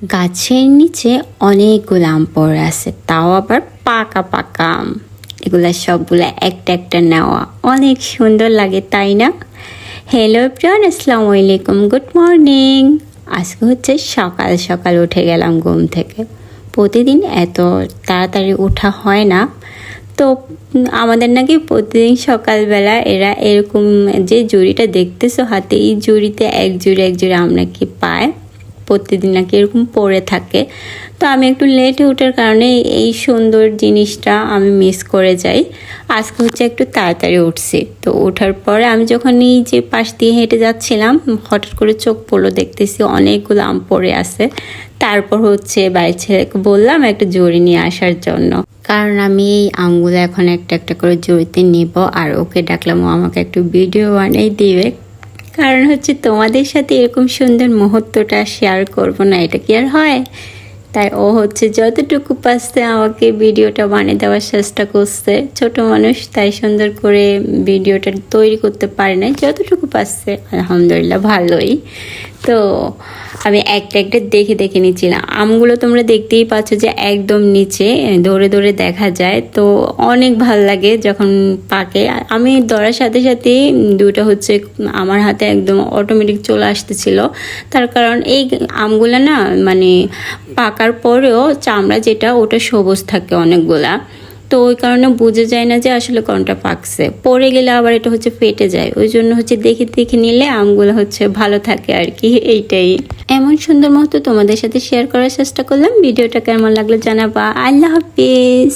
গাছের নিচে অনেকগুলো আম পড়ে আছে, তাও আবার পাকা পাকা আম। এগুলা সবগুলা একটা একটা নেওয়া, অনেক সুন্দর লাগে তাই না? হ্যালো এভরিওয়ান, আসসালামু আলাইকুম, গুড মর্নিং। আজকে হচ্ছে সকাল সকাল উঠে গেলাম ঘুম থেকে। প্রতিদিন এত তাড়াতাড়ি ওঠা হয় না, তো আমাদের নাকি প্রতিদিন সকালবেলা এরা এরকম যে জুড়িটা দেখতেছো হাতে, এই জুড়িতে এক জুড়ি আম নাকি পায়, প্রতিদিন নাকি এরকম পড়ে থাকে। তো আমি একটু লেটে ওঠার কারণে এই সুন্দর জিনিসটা আমি মিস করে যাই। আজকে হচ্ছে একটু তাড়াতাড়ি উঠছি, তো ওঠার পরে আমি যখন এই যে পাশ দিয়ে হেঁটে যাচ্ছিলাম, হঠাৎ করে চোখ পড়লো, দেখতেছি অনেকগুলো আম পড়ে আছে। তারপর হচ্ছে বাড়ির ছেলেকে বললাম একটা জড়ি নিয়ে আসার জন্য, কারণ আমি এই আমগুলো এখন একটা একটা করে জড়িতে নিব। আর ওকে ডাকলাম, ও আমাকে একটু ভিডিও বানিয়ে দিবে, কারণ হচ্ছে তোমাদের সাথে এরকম সুন্দর মুহূর্তটা শেয়ার করব না, এটা কি আর হয়? তাই ও হচ্ছে যতটুকু পারছে আমাকে ভিডিওটা বানিয়ে দেওয়ার চেষ্টা করছে। ছোট মানুষ, তাই সুন্দর করে ভিডিওটা তৈরি করতে পারে নাই, যতটুকু পারছে আলহামদুলিল্লাহ ভালোই। তো আমি একটা একটা দেখে দেখে নিচ্ছিলাম। আমগুলো তোমরা দেখতেই পাচ্ছ যে একদম নিচে ধরে ধরে দেখা যায়, তো অনেক ভাল লাগে যখন পাকে। আমি ধরার সাথে সাথে দুটো হচ্ছে আমার হাতে একদম অটোমেটিক চলে আসতেছিল। তার কারণ এই আমগুলো না মানে পাকার পরেও চামড়া যেটা ওটা সবুজ থাকে অনেকগুলা, তো ওই কারণে বোঝা যায় না যে আসলে কোনটা পাকছে। পড়ে গেলে আবার এটা হচ্ছে ফেটে যায়, ওই জন্য হচ্ছে দেখে দেখে নিলে আমগুলো হচ্ছে ভালো থাকে আর কি। এইটাই এমন সুন্দর মতো তোমাদের সাথে শেয়ার করার চেষ্টা করলাম। ভিডিওটা কেমন লাগলো জানাবা। আল্লাহ হাফিজ।